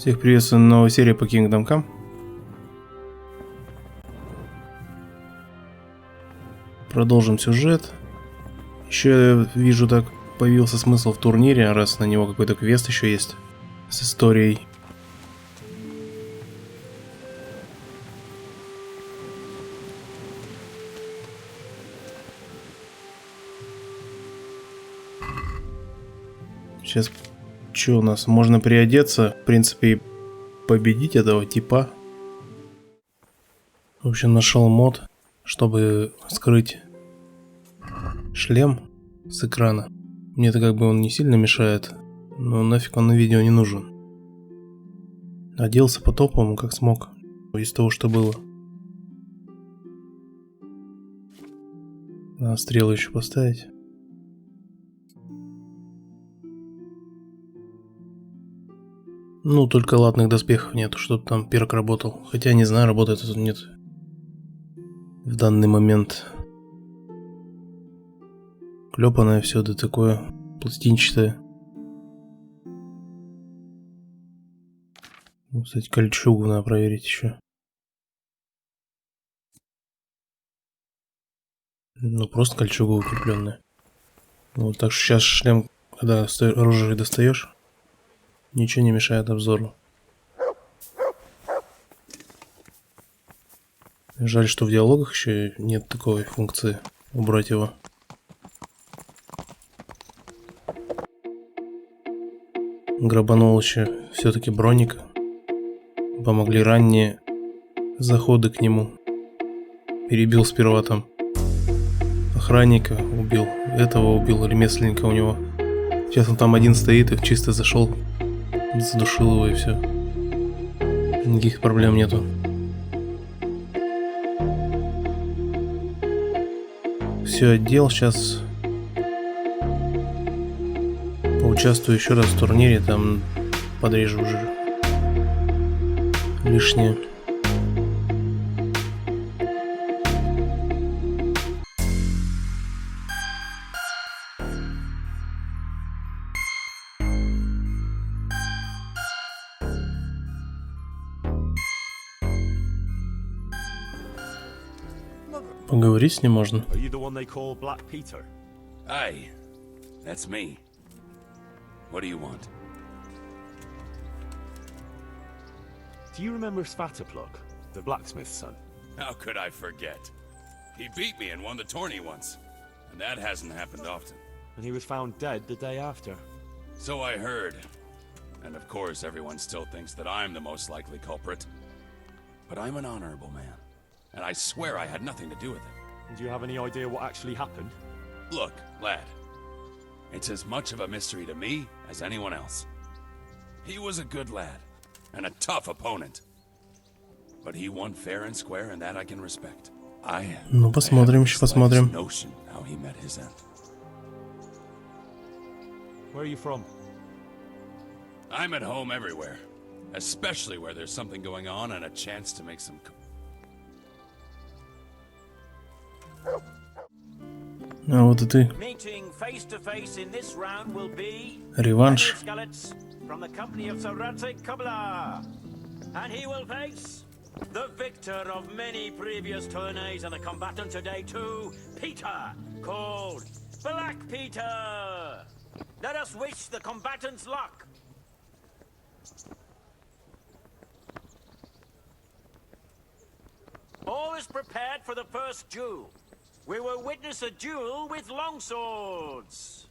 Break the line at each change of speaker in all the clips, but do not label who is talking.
Всех приветствую на новой серии по Kingdom Come. Продолжим сюжет. Еще я вижу, так появился смысл в турнире, раз на него какой-то квест еще есть с историей. Сейчас что у нас? Можно приодеться, в принципе, и победить этого типа. В общем, нашел мод, чтобы скрыть шлем с экрана. Мне-то как бы он не сильно мешает, но нафиг он на видео не нужен. Оделся по-топовому, как смог, из того, что было. Надо стрелу еще поставить. Ну, только латных доспехов нету, чтобы там перк работал. Хотя, не знаю, работает это нет. В данный момент. Клепанное все, да такое пластинчатое. Ну, кстати, кольчугу надо проверить еще. Ну, просто кольчуга укрепленная. Вот, так что сейчас шлем, когда оружие достаешь, ничего не мешает обзору. Жаль, что в диалогах еще нет такой функции убрать его. Грабанул еще все-таки броника. Помогли ранние заходы к нему. Перебил сперва там охранника, убил этого, убил ремесленника у него. Сейчас он там один стоит и чисто зашел, задушил его и все. Никаких проблем нету. Все, отдел, сейчас поучаствую еще раз в турнире, там подрежу уже лишнее. Поговорить с ним можно.
Aye, that's me. What do you want?
Do you remember Svatopluk, the blacksmith's son?
How could I forget? He beat me and won the tourney once, and that hasn't happened often.
And he was found dead the day after.
So I heard. And of course everyone still thinks that I'm the most likely culprit. But I'm an honorable man, and I swear I had nothing to do with it.
Do you have any idea what actually happened?
Look, lad, it's as much of a mystery to me as anyone else. He was a good lad, and a tough opponent. But he won fair and square, and that I can respect.
Ну, посмотрим, еще посмотрим.
Notion how he met his end.
Where are you from?
I'm at home everywhere, especially where there's something going on and a chance to make some.
А вот и ты. Реванш.
The victor of many previous tourneys and the combatant today too, Peter, called Black Peter. Let us wish the combatants luck. All is prepared for the first duel. We will witness a duel with longswords.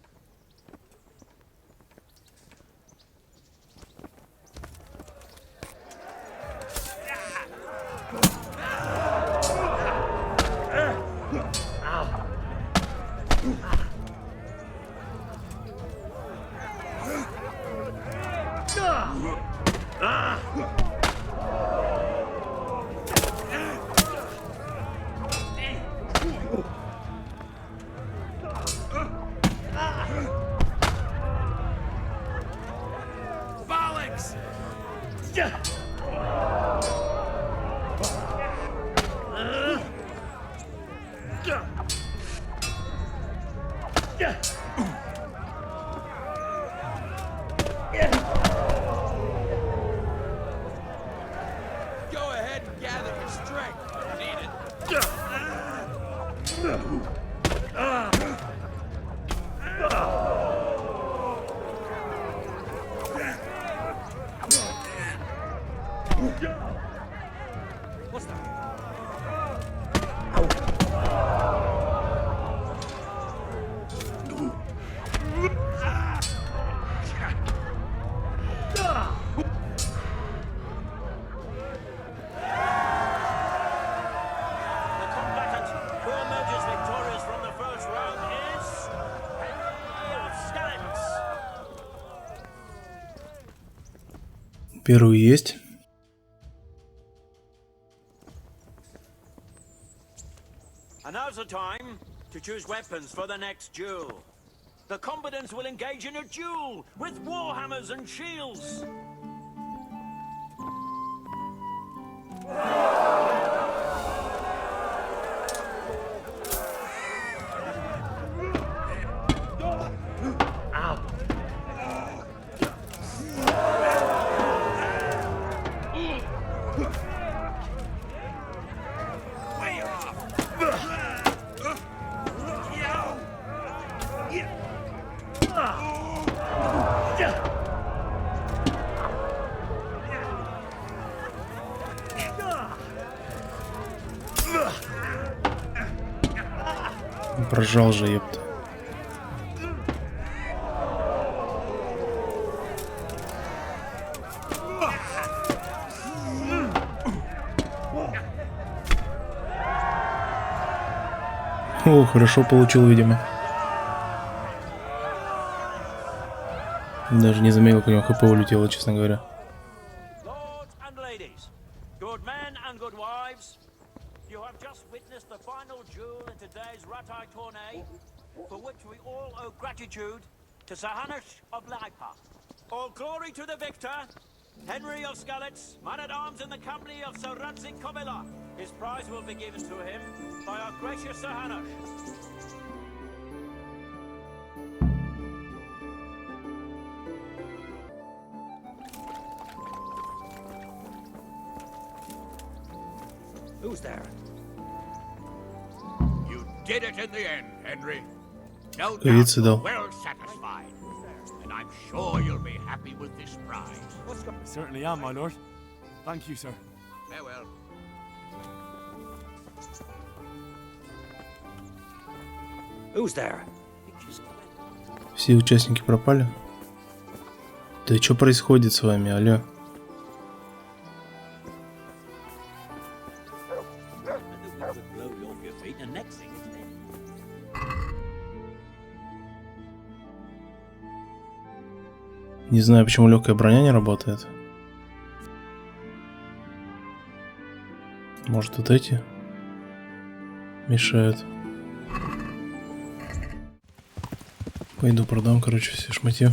Первый есть.
And now's the time to choose weapons for the next duel. The combatants will engage in a duel with warhammers and shields.
Прожал же, ёпта. О, хорошо получил, видимо. Даже не заметил, как у него хп улетело, честно говоря.
For which we all owe gratitude to Sahanash of Laipa. All glory to the victor, Henry of Skalitz, man-at-arms in the company of Sir Ranzig Komila. His prize will be given to him by our gracious Sahanash. Who's there?
You did it in the end, Henry. No
Привет,
doubt
Седой.
you're well satisfied, and I'm sure you'll be happy with this prize.
I certainly am, my lord. Thank you, sir.
Farewell.
Who's there?
Все участники пропали. Да что происходит с вами, алло? Не знаю, почему легкая броня не работает. Может, вот эти мешают. Пойду продам, короче, все шматье.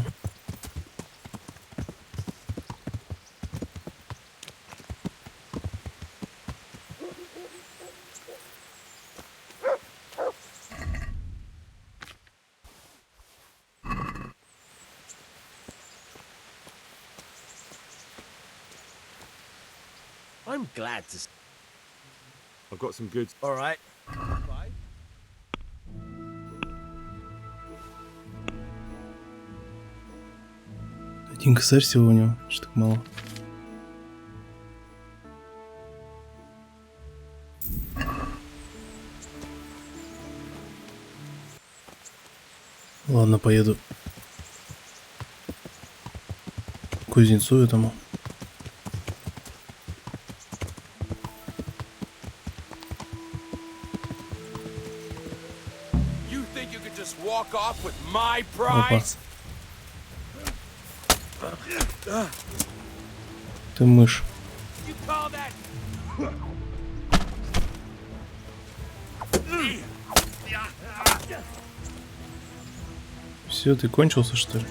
I'm glad to.
I've got some goods.
All right.
Один косарь всего у него, что так мало. Ладно, поеду к кузнецу этому.
Walk off with my prize?
Ты мышь.
You call that?
Все, ты кончился, что ли?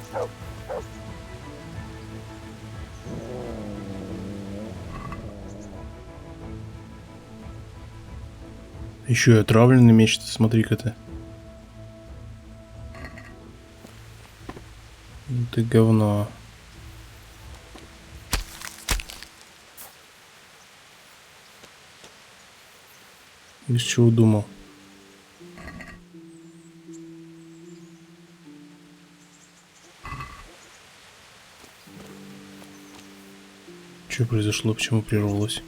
Еще и отравленный меч, смотри-ка ты. Ну ты говно. Из чего думал? Что произошло? Почему прервалось?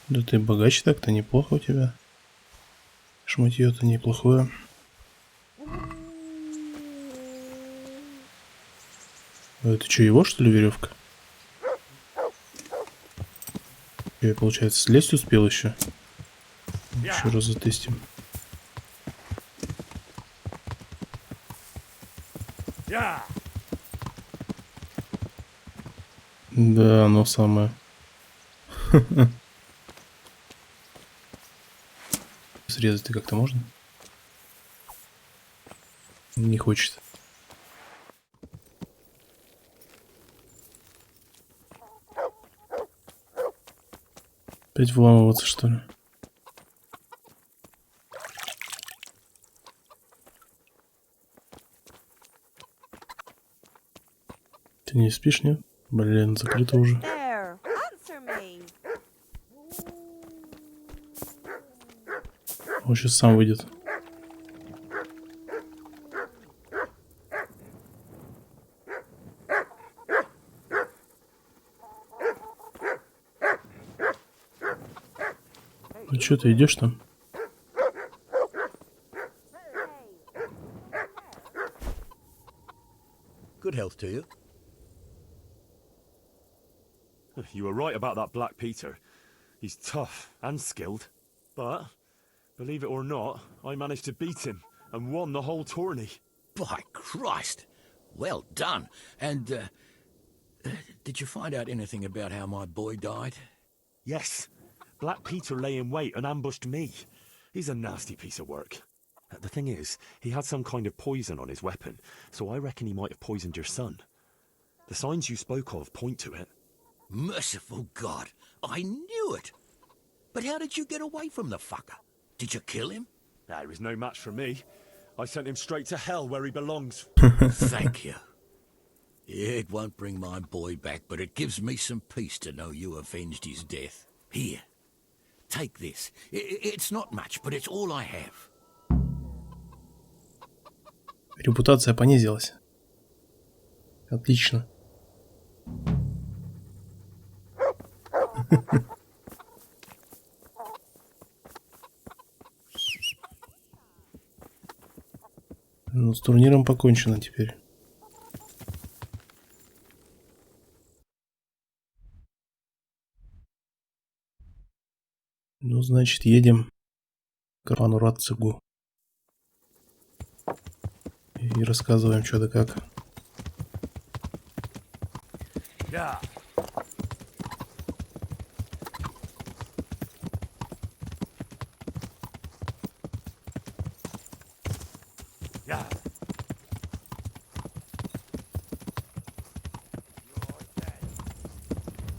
Да ты богач так-то, неплохо у тебя. Шматье-то неплохое. А это что, его что ли веревка? Я, получается, слезть успел еще. Еще раз затестим. Да, оно самое. Срезать-то как-то можно? Не хочет. Опять вламываться, что ли? Ты не спишь, нет? Блин, закрыто уже.
There, answer me.
Он сейчас сам выйдет. Ну что ты идешь там?
Good health to you.
You were right about that Black Peter. He's tough and skilled. But, believe it or not, I managed to beat him and won the whole tourney.
By Christ! Well done. And, did you find out anything about how my boy died?
Yes. Black Peter lay in wait and ambushed me. He's a nasty piece of work. The thing is, he had some kind of poison on his weapon, so I reckon he might have poisoned your son. The signs you spoke of point to it.
Merciful God, I knew it! But how did you get away from the fucker? Did you kill him?
He was no match for me. I sent him straight to hell where he belongs.
Thank you. It won't bring my boy back, but it gives me some peace to know you avenged his death. Here, take this. It's not much, but it's all I have.
Репутация понизилась. Отлично. Ну, с турниром покончено теперь. Ну, значит, едем к каравану Рацигу. И рассказываем, что да как.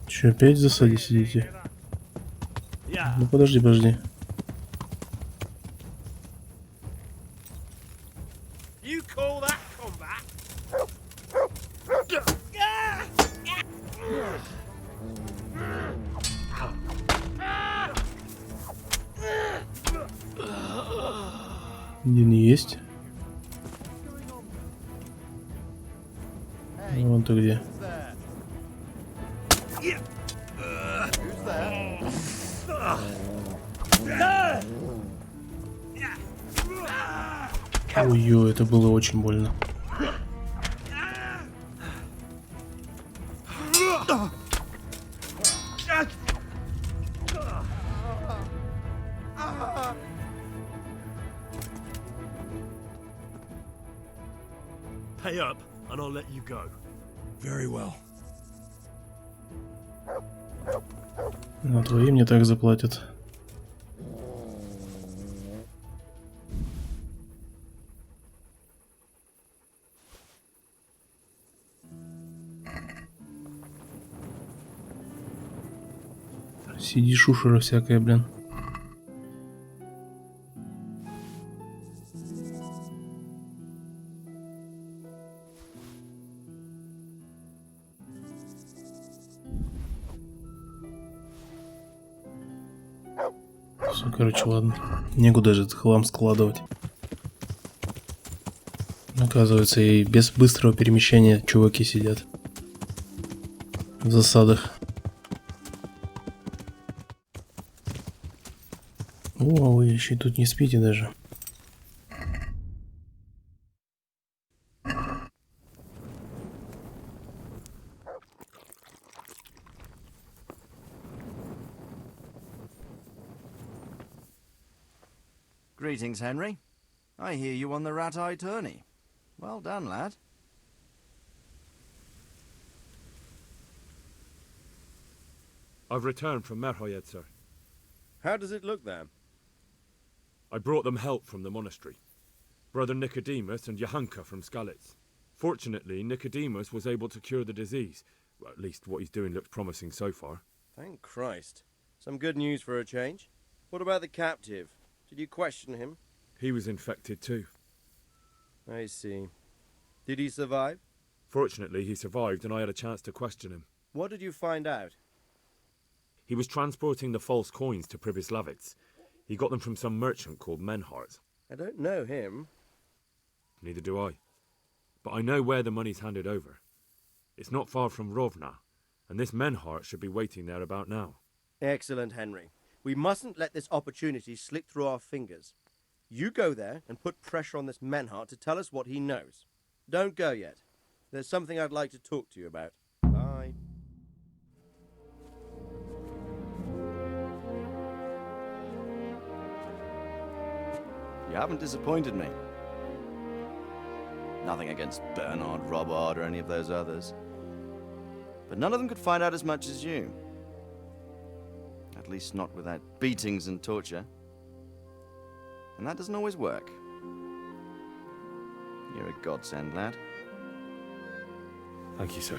Че, опять в засаде сидите? Ну подожди, подожди. Один есть. Вон ты где. Ой-ой, это было очень больно.
Pay up, and I'll let you go.
Very well.
На твои мне так заплатят. Сиди, шушера всякая, блин. Все, короче, ладно. Некуда даже этот хлам складывать. Оказывается, и без быстрого перемещения чуваки сидят в засадах. О, вы еще тут не спите даже.
Greetings, Henry. I hear you on the rat-eye tourney. Well done, lad.
I've returned from Merhoyed, sir.
How does it look there?
I brought them help from the monastery. Brother Nicodemus and Johanka from Skalitz. Fortunately, Nicodemus was able to cure the disease. Well, at least what he's doing looks promising so far.
Thank Christ. Some good news for a change. What about the captive? Did you question him?
He was infected too.
I see. Did he survive?
Fortunately, he survived and I had a chance to question him.
What did you find out?
He was transporting the false coins to Privislavitz. He got them from some merchant called Menhart.
I don't know him.
Neither do I. But I know where the money's handed over. It's not far from Rovna, and this Menhart should be waiting there about now.
Excellent, Henry. We mustn't let this opportunity slip through our fingers. You go there and put pressure on this Menhart to tell us what he knows. Don't go yet. There's something I'd like to talk to you about. Bye.
You haven't disappointed me. Nothing against Bernard, Robert, or any of those others. But none of them could find out as much as you. At least not without beatings and torture. And that doesn't always work. You're a godsend, lad.
Thank you, sir.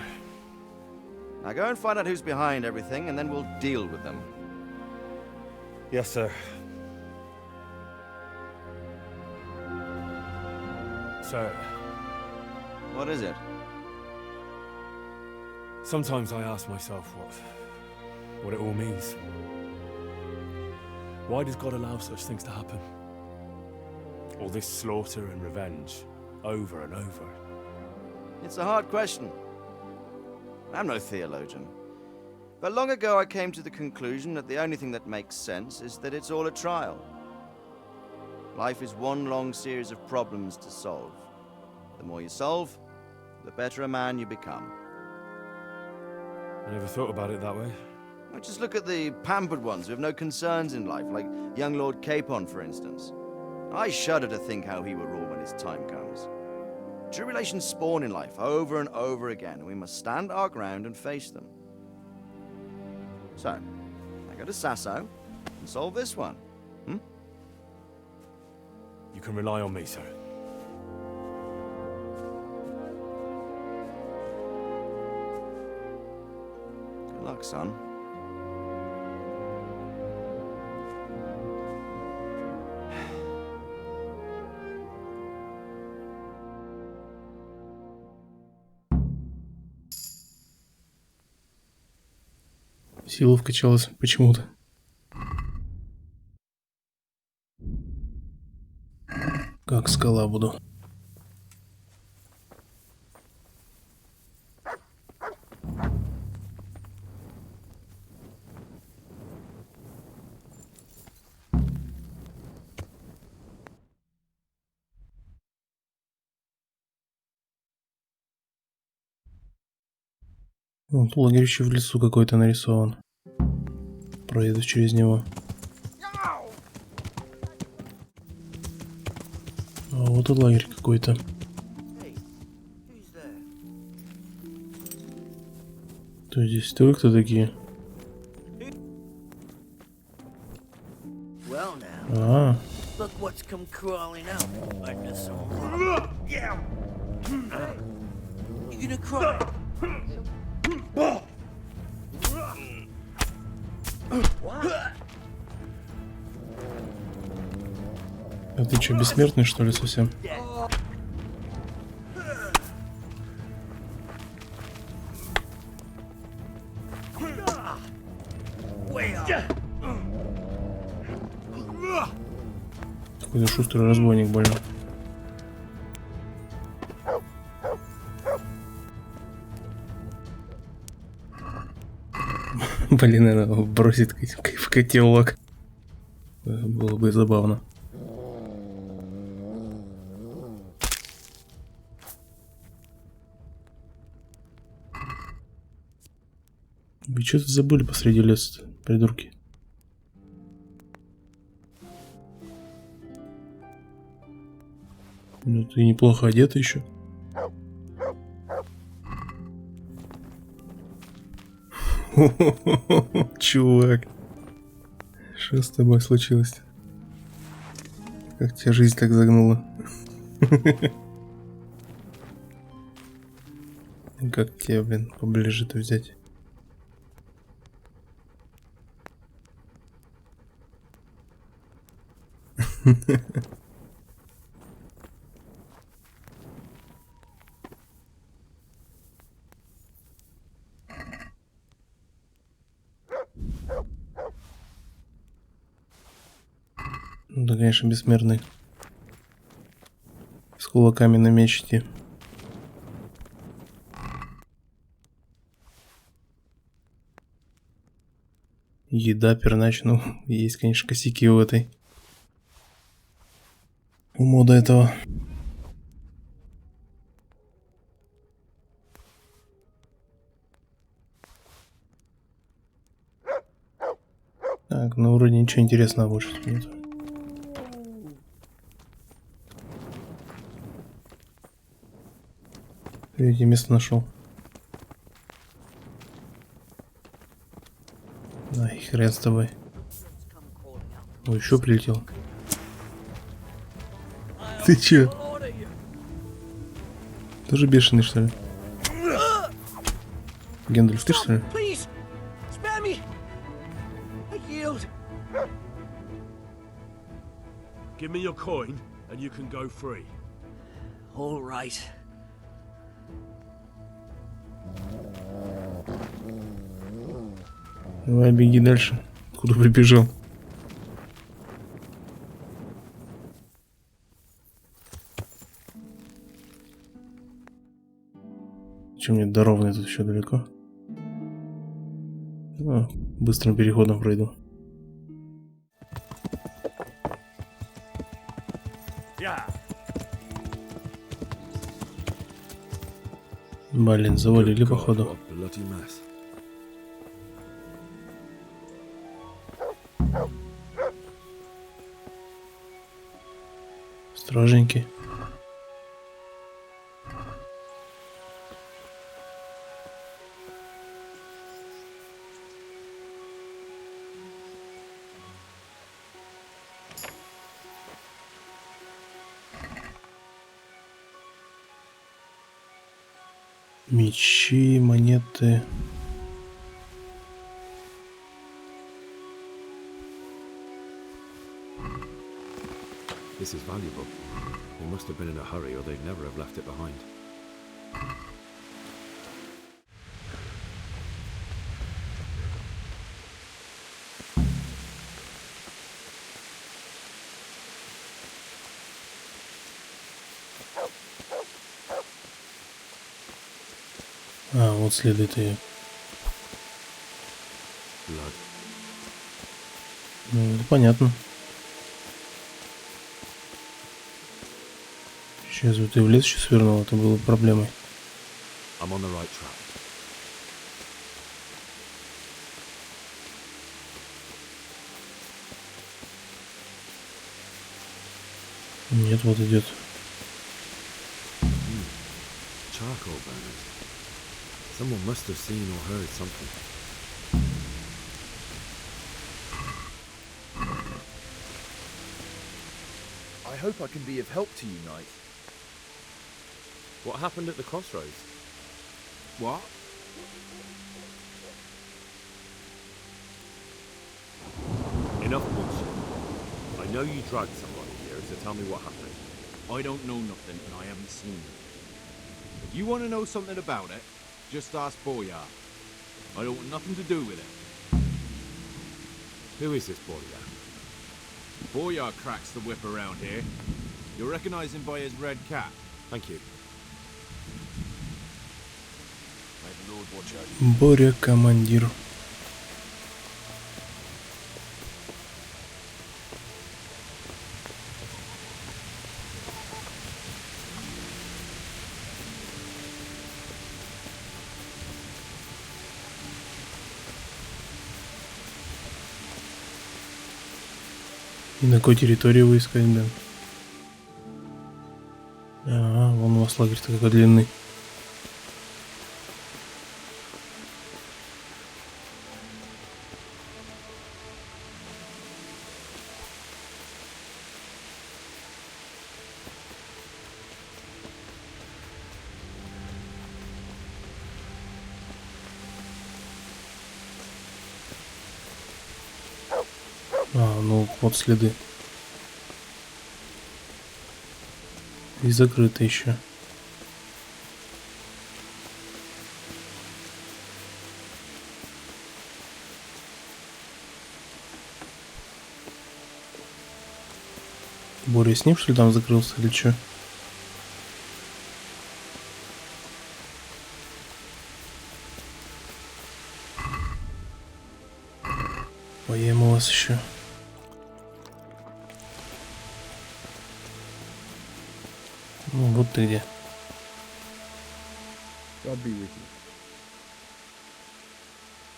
Now go and find out who's behind everything, and then we'll deal with them.
Yes, sir. Sir,
What is it?
sometimes I ask myself what it all means. Why does God allow such things to happen? All this slaughter and revenge, over and over.
It's a hard question. I'm no theologian. But long ago I came to the conclusion that the only thing that makes sense is that it's all a trial. Life is one long series of problems to solve. The more you solve, the better a man you become.
I never thought about it that way.
Well, just look at the pampered ones who have no concerns in life, like young Lord Capon, for instance. I shudder to think how he will rule when his time comes. Tribulations spawn in life over and over again, and we must stand our ground and face them. So, I go to Sasso and solve this one.
You can rely on me, sir.
Good luck, son.
Сила вкачалась почему-то. Как скала буду. Вот лагерь еще в лесу какой-то нарисован. Проеду через него. А вот и лагерь какой-то. То здесь вы кто такие? А,
Look what's come crawling out under some rock. You gonna cry?
а ты что, бессмертный что ли совсем? Какой-то шустрый разбойник больно. Блин, наверное, бросит в котелок. Было бы забавно. Вы что-то забыли посреди леса, придурки. Ну ты неплохо одета еще. Чувак. Что с тобой случилось? Как тебя жизнь так загнула? Как тебя, блин, поближе-то взять? Ну да, конечно, бессмертный. С кулаками на меч идти. Еда, пернач, ну, есть, конечно, косяки у этой. У мода этого. Так, ну вроде ничего интересного больше тут нет. Видите, место нашел. Ай, хрен с тобой. Ой, еще прилетел. Ты че? Тоже бешеный, что ли? Гендальф, ты что ли?
Give me your coin and you can go free.
All right.
Давай, беги дальше. Куда прибежал? Чем мне до ровной тут еще далеко? А, быстрым переходом пройду. Блин, завалили походу. Стражненький. Мечи, монеты.
This is valuable. They must have been in a hurry or they'd never have left it behind.
А, вот следует ее. Ну, это понятно. Сейчас вот ты в лес еще свернул, это было проблемой.
I'm on the right track.
Нет, вот идет.
Charcoal burners. Someone must have seen or heard something.
I hope I can be of help to you, Knight.
What happened at the crossroads?
What?
Enough bullshit. I know you dragged somebody here, so tell me what happened.
I don't know nothing and I haven't seen it. If you want to know something about it, just ask Boyar. I don't want nothing to do with it.
Who is this boy then?
Boyar cracks the whip around here. You'll recognize him by his red cap.
Thank you.
May the Lord watch over you.
Боря командир. И на какой территории вы искать, да? Вон у вас лагерь-то какой длинный. Ну вот следы. И закрыто еще. Боря с ним, что ли, там закрылся или что? Поем у вас еще. Ну вот ты где.
God be with you.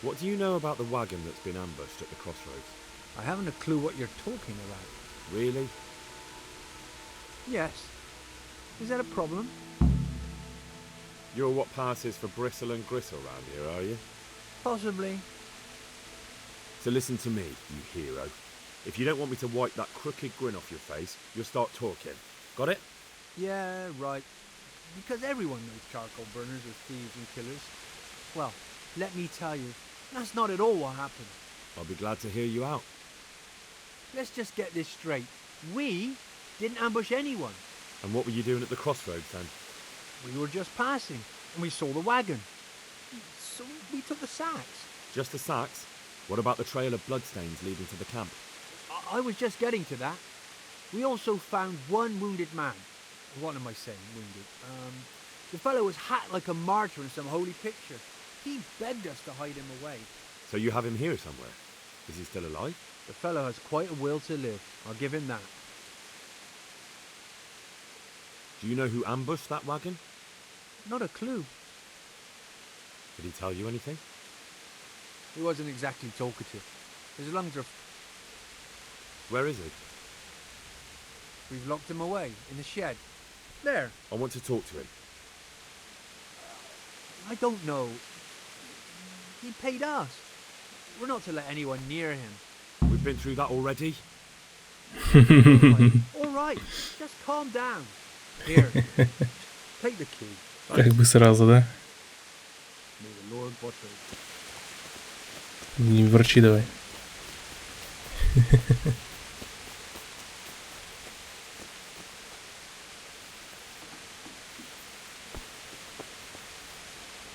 What do you know about the wagon that's been ambushed at the crossroads?
I haven't a clue what you're talking about.
Really?
Yes. Is that a problem?
You're what passes for bristle and gristle round here, are you?
Possibly.
So listen to me, you hero. If you don't want me to wipe that crooked grin off your face, you'll start talking. Got it?
Yeah, right. Because everyone knows charcoal burners are thieves and killers. Well, let me tell you, that's not at all what happened.
I'll be glad to hear you out.
Let's just get this straight. We didn't ambush anyone.
And what were you doing at the crossroads then?
We were just passing, and we saw the wagon. So we took the sacks.
Just the sacks? What about the trail of bloodstains leading to the camp?
I was just getting to that. We also found one wounded man. What am I saying, wounded? The fellow was hacked like a martyr in some holy picture. He begged us to hide him away.
So you have him here somewhere? Is he still alive?
The fellow has quite a will to live. I'll give him that.
Do you know who ambushed that wagon?
Not a clue.
Did he tell you anything?
He wasn't exactly talkative. His lungs are...
Where is he?
We've locked him away in the shed. There.
I want to talk to him.
I don't know. He paid us. We're not to let anyone near him.
We've been through that already.
All right. Just calm down. Here. Take the key.
Как бы сразу, да?
May the Lord watch over.
Не ворчи давай.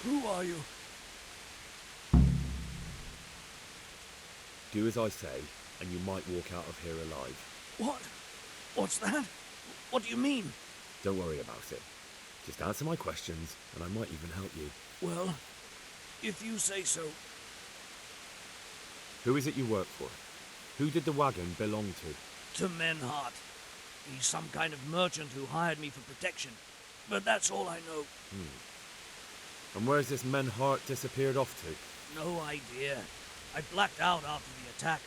Who are you?
Do as I say, and you might walk out of here alive.
What? What's that? What do you mean?
Don't worry about it. Just answer my questions, and I might even help you.
Well, if you say so.
Who is it you work for? Who did the wagon belong to?
To Menhart. He's some kind of merchant who hired me for protection. But that's all I know.
And where's this Menhart disappeared off to?
No idea. I blacked out after the attack.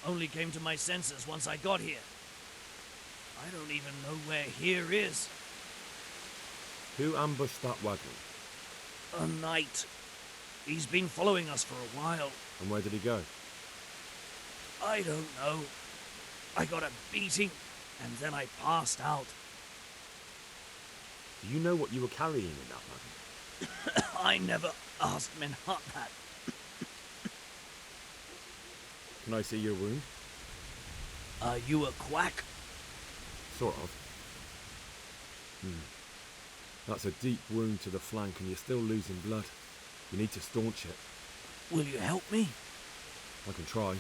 Only came to my senses once I got here. I don't even know where here is.
Who ambushed that wagon?
A knight. He's been following us for a while.
And where did he go?
I don't know. I got a beating, and then I passed out.
Do you know what you were carrying in that wagon?
I never asked Menhart that.
Can I see your wound?
Are you a quack?
Sort of. That's a deep wound to the flank and you're still losing blood. You need to staunch it.
Will you help me?
I can try.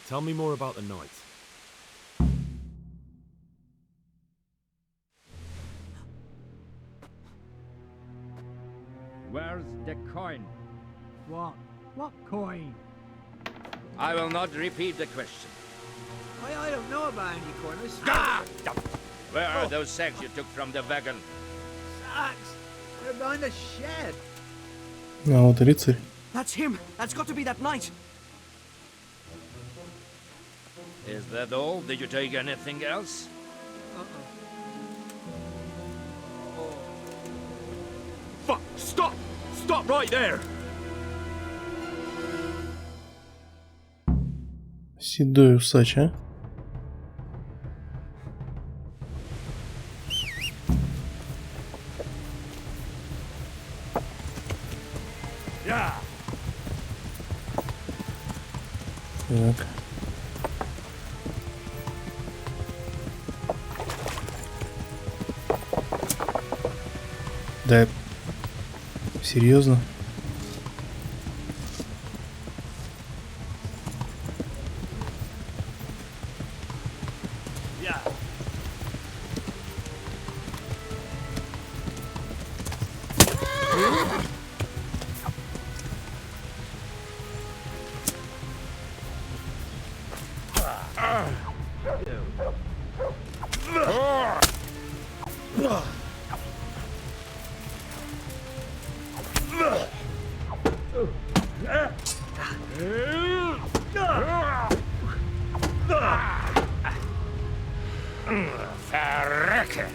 Tell me more about the night.
Where's the coin?
What? What coin?
I will not repeat the question.
I don't know about any coin.
Where are those sacks you took from the wagon?
Sacks! They're behind the shed.
А вот рыцарь.
That's him. That's got to be that knight.
Is that all? Did you take anything else?
Fuck! Stop! Stop right there!
Седой усач, а? Так. Да, серьезно?
Verrecke!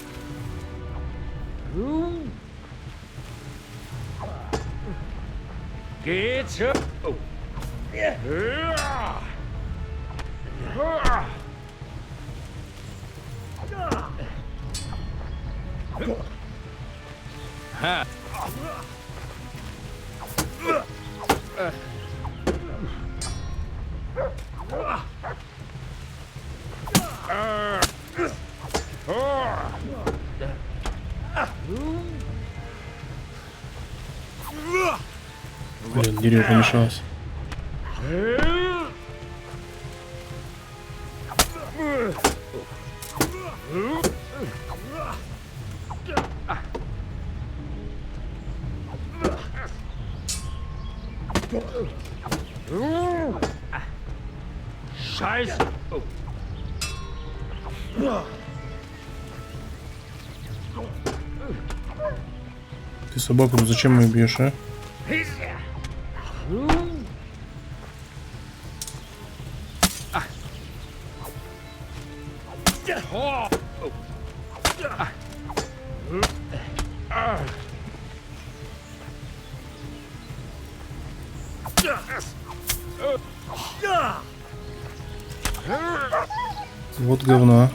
Geht's? Oh. Ha.
Блин, дерево помешалось.
Scheiße!
Ты собаку, ну зачем ее бьешь, а? Вот говно.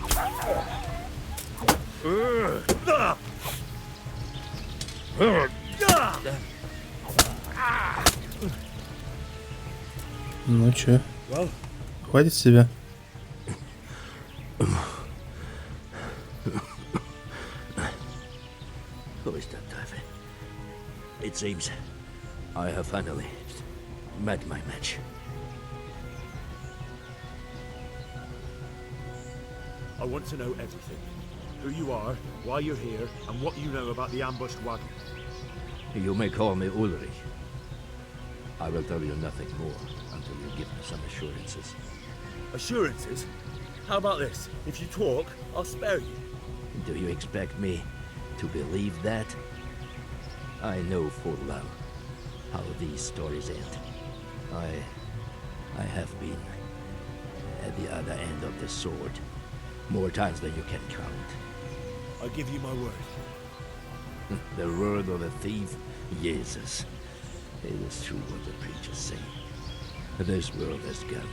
Ну чё? Хватит себя?
Who is that, David? It seems I have finally met my match.
I want to know everything. Who you are, why you're here, and what you know about the ambushed wagon.
You may call me Ulrich. I will tell you nothing more until you give me some assurances.
Assurances? How about this? If you talk, I'll spare you.
Do you expect me to believe that? I know full well how these stories end. I have been at the other end of the sword more times than you can count.
I give you my word.
The word of a thief? Jesus. It is true what the preachers say. This world has gone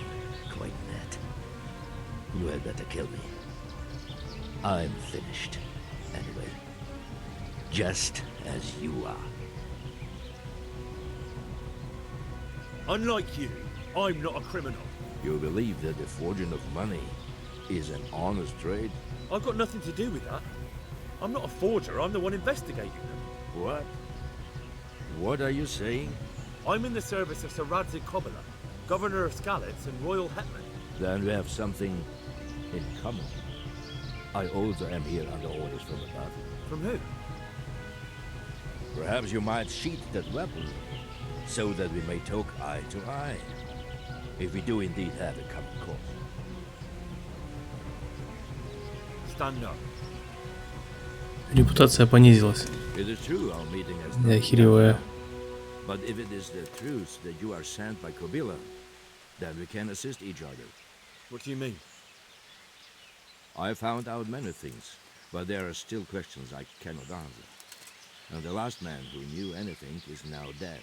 quite mad. You had better kill me. I'm finished. Anyway. Just as you are.
Unlike you, I'm not a criminal.
You believe that the forging of money is an honest trade?
I've got nothing to do with that. I'm not a forger, I'm the one investigating them.
What? What are you saying?
I'm in the service of Sir Radzig Kobyla, Governor of Skalitz and Royal Hetman.
Then we have something in common. I also am here under orders from above.
From who?
Perhaps you might sheath that weapon, so that we may talk eye to eye, if we do indeed have a common cause.
Stand up.
Репутация понизилась.
It is true our meeting has
Я охереваю.
But if it is the truth that you are sent by Kobila, then we can assist each other.
What do you mean?
I found out many things, but there are still questions I cannot answer. And the last man who knew anything is now dead.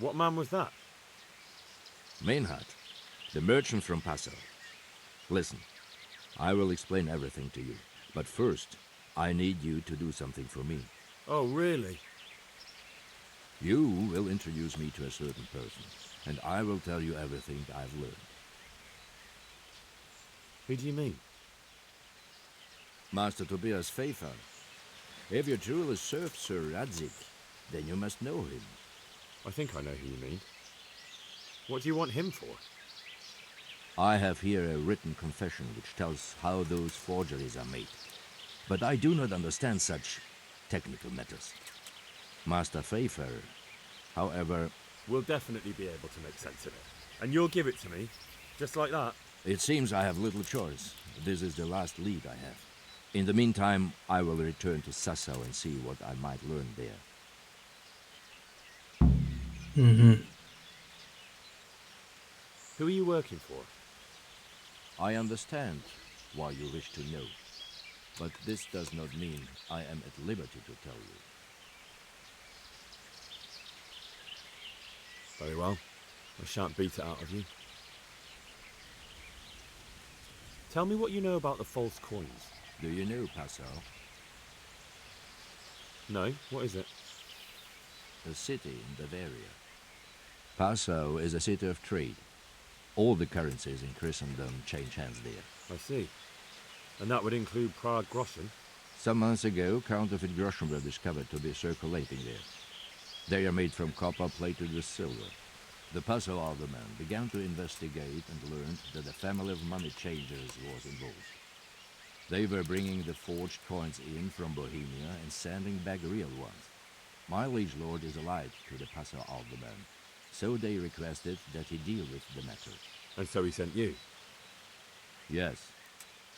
What man was that?
Mainhard, the merchant from Passau. Listen, I will explain everything to you, but first, I need you to do something for me.
Oh, really?
You will introduce me to a certain person, and I will tell you everything I've learned.
Who do you mean?
Master Tobias Pfeiffer. If you truly serve Sir Radzik, then you must know him.
I think I know who you mean. What do you want him for?
I have here a written confession which tells how those forgeries are made. But I do not understand such technical matters. Master Pfeiffer, however...
We'll definitely be able to make sense of it. And you'll give it to me, just like that?
It seems I have little choice. This is the last lead I have. In the meantime, I will return to Sassau and see what I might learn there.
Who are you working for?
I understand why you wish to know, but this does not mean I am at liberty to tell you.
Very well. I shan't beat it out of you. Tell me what you know about the false coins.
Do you know Passau?
No, what is it?
A city in Bavaria. Passau is a city of trade. All the currencies in Christendom change hands there.
I see. And that would include Prague groschen?
Some months ago, counterfeit groschen were discovered to be circulating there. They are made from copper plated with silver. The Passau alderman began to investigate and learned that a family of money changers was involved. They were bringing the forged coins in from Bohemia and sending back real ones. My liege lord is allied to the Passau alderman, so they requested that he deal with the matter.
And so he sent you?
Yes.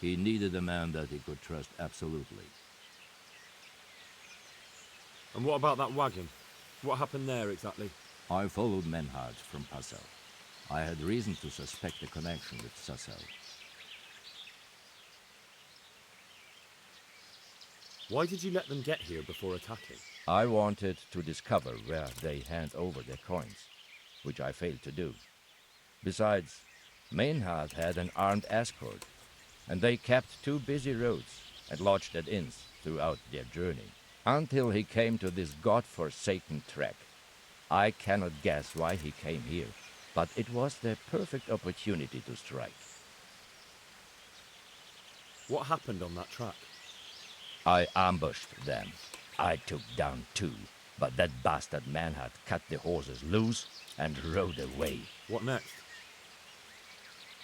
He needed a man that he could trust absolutely.
And what about that wagon? What happened there exactly?
I followed Menhard from Passau. I had reason to suspect a connection with Sassau.
Why did you let them get here before attacking?
I wanted to discover where they hand over their coins, which I failed to do. Besides, Mainhard had an armed escort, and they kept two busy roads and lodged at inns throughout their journey, until he came to this god-forsaken track. I cannot guess why he came here, but it was the perfect opportunity to strike.
What happened on that track?
I ambushed them. I took down two, but that bastard Manhard cut the horses loose and rode away.
What next?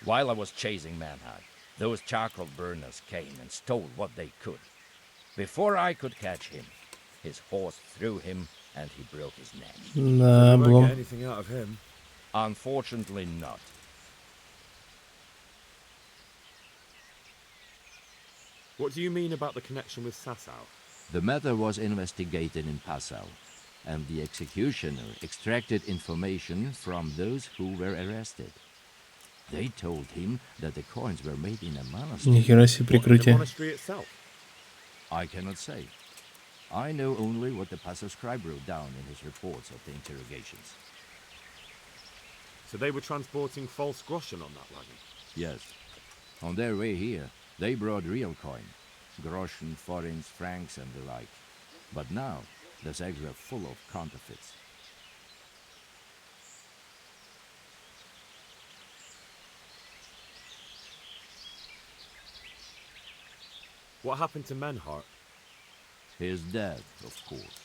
While I was chasing Manhard, those charcoal burners came and stole what they could. Before I could catch him, his horse threw him and he broke his neck.
Да,
You won't
облом.
get anything out of him.
Unfortunately not.
What do you mean about the connection with Sassau?
The matter was investigated in Passau, and the executioner extracted information from those who were arrested. They told him that the coins were made in a monastery.
Нихера себе
What, in the
прикрытие.
monastery itself?
I cannot say. I know only what the Passau scribe wrote down in his reports of the interrogations.
So they were transporting false groschen on that wagon?
Yes. On their way here, they brought real coin. Groschen, forints, francs and the like. But now, the sacks were full of counterfeits.
What happened to Menhart?
He is dead, of course.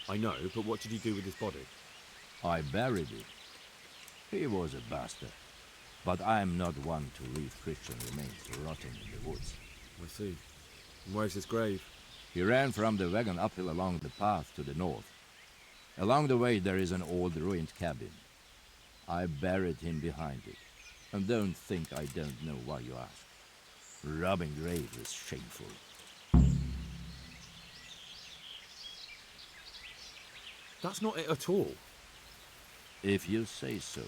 I know, but what did you do with his body?
I buried him. He was a bastard. But I'm not one to leave Christian remains rotting in the woods.
I see. And where's his grave?
He ran from the wagon uphill along the path to the north. Along the way there is an old ruined cabin. I buried him behind it. And don't think I don't know why you ask. Robbing graves is shameful.
That's not it at all.
If you say so.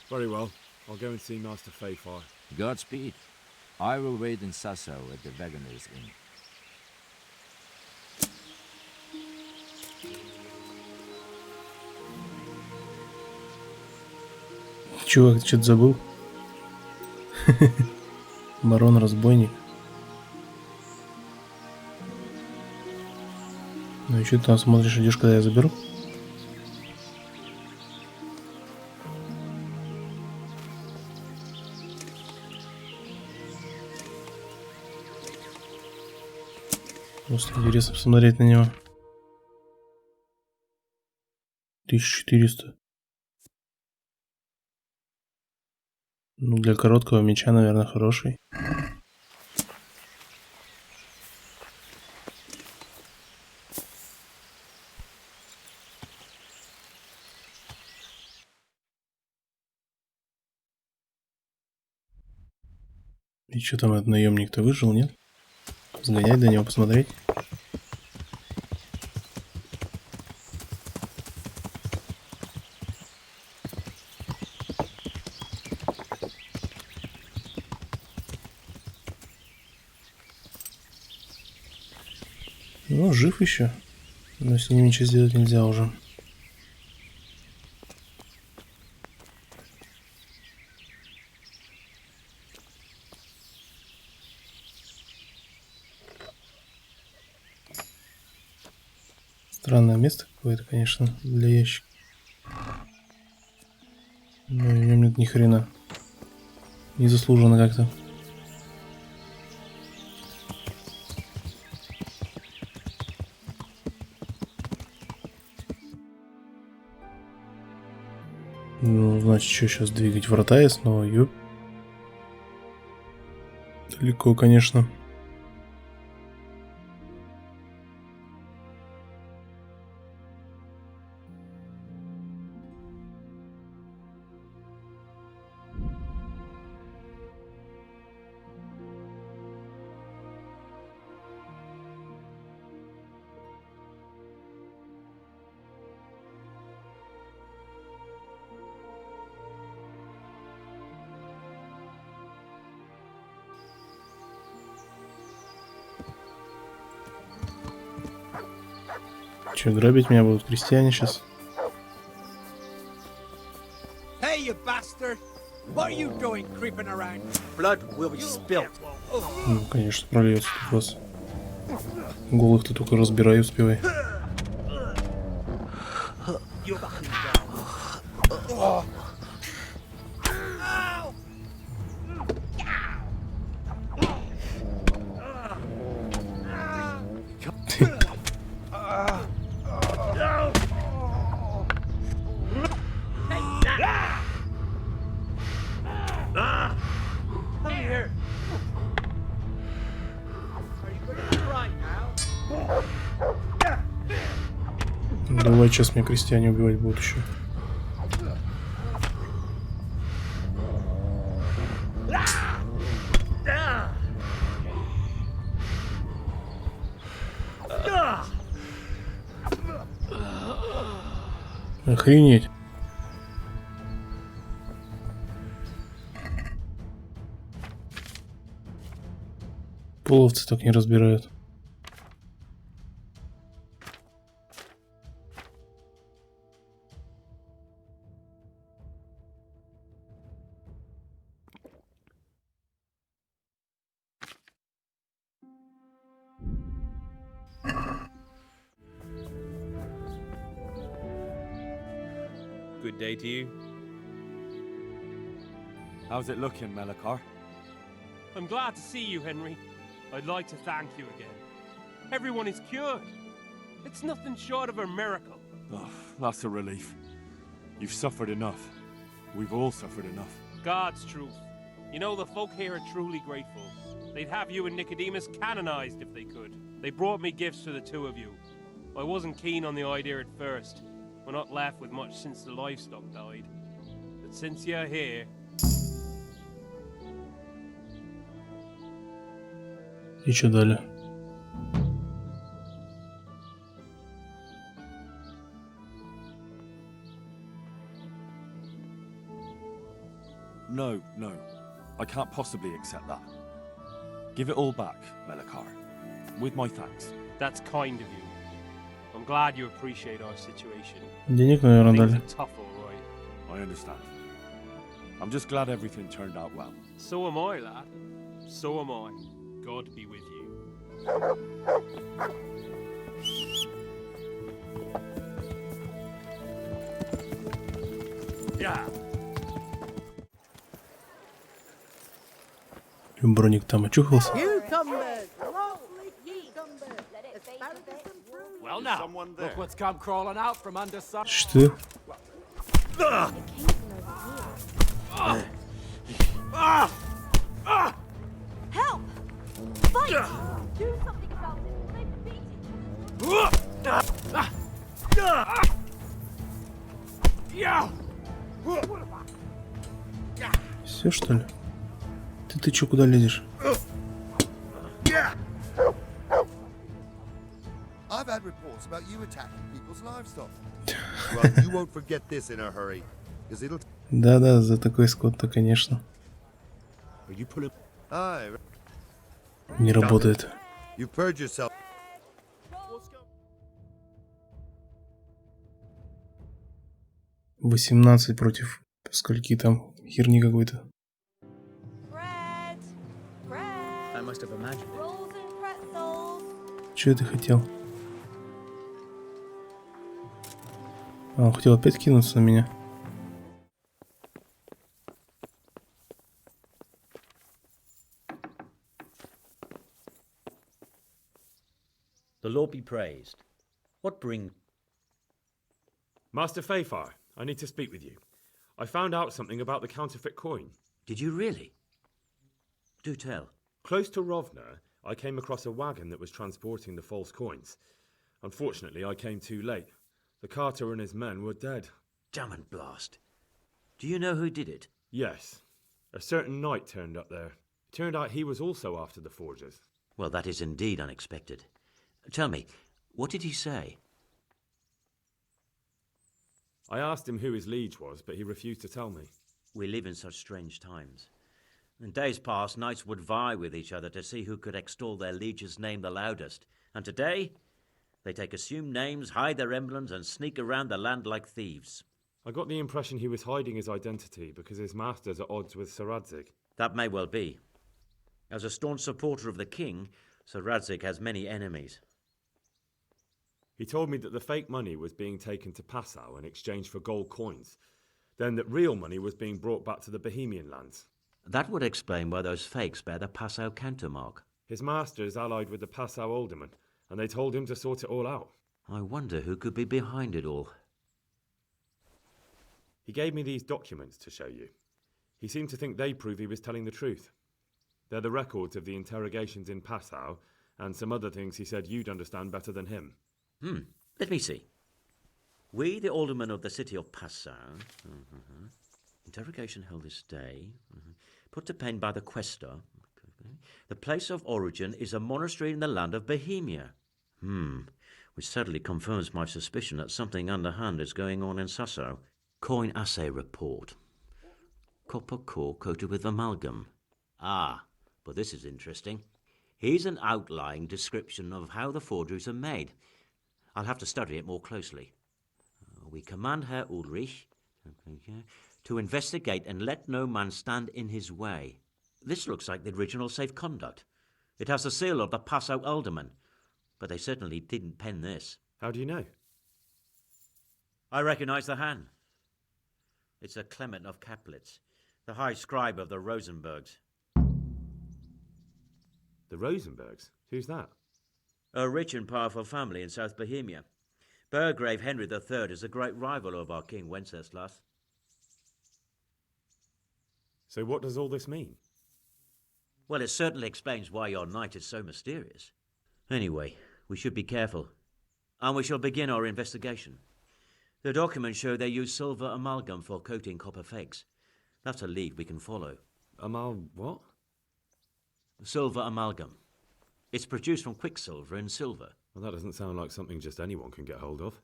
Very well. I'll go and see Master Fayfar.
Godspeed. I will wait in Sasso at the Wagoner's Inn.
Чувак, ты что-то забыл? Барон-разбойник. Ну и что ты там смотришь, идешь, когда я заберу? Просто интересно посмотреть на него. 1400. Ну, для короткого меча, наверное, хороший. И что там, этот наемник-то выжил, нет? Сгонять до него, посмотреть. Ну, жив еще. Но с ним ничего сделать нельзя уже. Странное место какое-то, конечно, для ящика. Но в нем нет ни хрена. Незаслуженно как-то. Ну, значит, что сейчас двигать врата и снова, ёп. Далеко, конечно. Че, грабить меня будут крестьяне сейчас?
Hey, you bastard! What are you doing creeping around?
Blood will be spilled.
Ну, конечно, прольется тут вас. Голых-то только разбирай, успевай. Давай, сейчас меня крестьяне убивать будут еще. Охренеть. Половцы так не разбирают.
Good day to you.
How's it looking, Melikar?
I'm glad to see you, Henry. I'd like to thank you again. Everyone is cured. It's nothing short of a miracle.
Oh, that's a relief. You've suffered enough. We've all suffered enough.
God's truth. You know, the folk here are truly grateful. They'd have you and Nicodemus canonized if they could. They brought me gifts for the two of you. I wasn't keen on the idea at first. We're not left with much since the livestock died. But since you're here...
И что далее?
No, no. I can't possibly accept that. Give it all back, Melikar. With my thanks.
That's kind of you. I'm glad you appreciate our situation.
Денег, наверное,
Things
дали.
are tough, all right.
I understand. I'm just glad everything turned out well.
So am I, lad. So am I. God be with you.
Yeah.
Броник там очухался.
Well now, look what's come crawling out from under some...
Что?
Help! Fight! Do something about it.
Все, что ли? Ты чё, куда лезешь?
I've had reports about you attacking people's livestock. Well, you won't forget this in a hurry, because it'll...
Да-да, за такой скот-то, конечно. Не работает.
You've purged yourself.
18 против скольки там херни какой-то.
I must have imagined it. Rolls and pretzels.
Чё ты хотел? А, он хотел опять кинуться на меня.
The Lord be praised. What bring...
Master Fafar, I need to speak with you. I found out something about the counterfeit coin.
Did you really? Do tell.
Close to Rovna, I came across a wagon that was transporting the false coins. Unfortunately, I came too late. The carter and his men were dead.
Damn and blast. Do you know who did it?
Yes. A certain knight turned up there. It turned out he was also after the forgers.
Well, that is indeed unexpected. Tell me, what did he say?
I asked him who his liege was, but he refused to tell me.
We live in such strange times. In days past, knights would vie with each other to see who could extol their liege's name the loudest. And today, they take assumed names, hide their emblems, and sneak around the land like thieves.
I got the impression he was hiding his identity because his master's at odds with Sir Radzig.
That may well be. As a staunch supporter of the king, Sir Radzig has many enemies.
He told me that the fake money was being taken to Passau in exchange for gold coins, then that real money was being brought back to the Bohemian lands.
That would explain why those fakes bear the Passau countermark.
His master is allied with the Passau alderman, and they told him to sort it all out.
I wonder who could be behind it all.
He gave me these documents to show you. He seemed to think they prove he was telling the truth. They're the records of the interrogations in Passau, and some other things he said you'd understand better than him.
Let me see. We, the aldermen of the city of Passau, interrogation held this day, put to pen by the questa. The place of origin is a monastery in the land of Bohemia. Which certainly confirms my suspicion that something underhand is going on in Sasso. Coin assay report. Copper core coated with amalgam. Ah, but this is interesting. Here's an outlying description of how the forgeries are made. I'll have to study it more closely. We command Herr Ulrich to investigate and let no man stand in his way. This looks like the original safe conduct. It has the seal of the Passau alderman, but they certainly didn't pen this.
How do you know?
I recognize the hand. It's a Clement of Kaplitz, the high scribe of the Rosenbergs.
The Rosenbergs? Who's that?
A rich and powerful family in South Bohemia. Burgrave Henry III is a great rival of our King Wenceslas.
So what does all this mean?
Well, it certainly explains why your knight is so mysterious. Anyway, we should be careful. And we shall begin our investigation. The documents show they use silver amalgam for coating copper fakes. That's a lead we can follow.
What?
Silver amalgam. It's produced from quicksilver and silver.
Well, that doesn't sound like something just anyone can get hold of.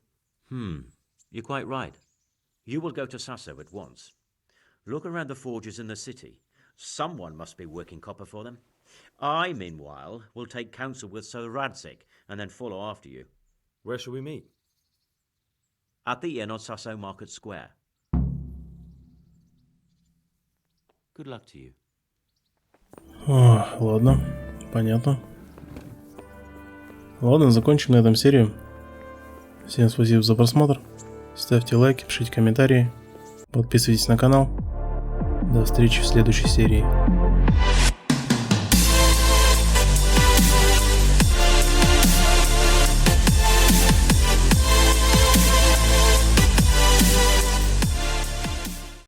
You're quite right. You will go to Sasso at once. Look around the forges in the city. Someone must be working copper for them. I, meanwhile, will take counsel with Sir Radzik and then follow after you.
Where shall we meet?
At the inn on Sasso Market Square. Good luck to you.
Ладно, понятно. Ладно, закончим на этом серию. Всем спасибо за просмотр. Ставьте лайки, пишите комментарии. Подписывайтесь на канал. До встречи в следующей серии.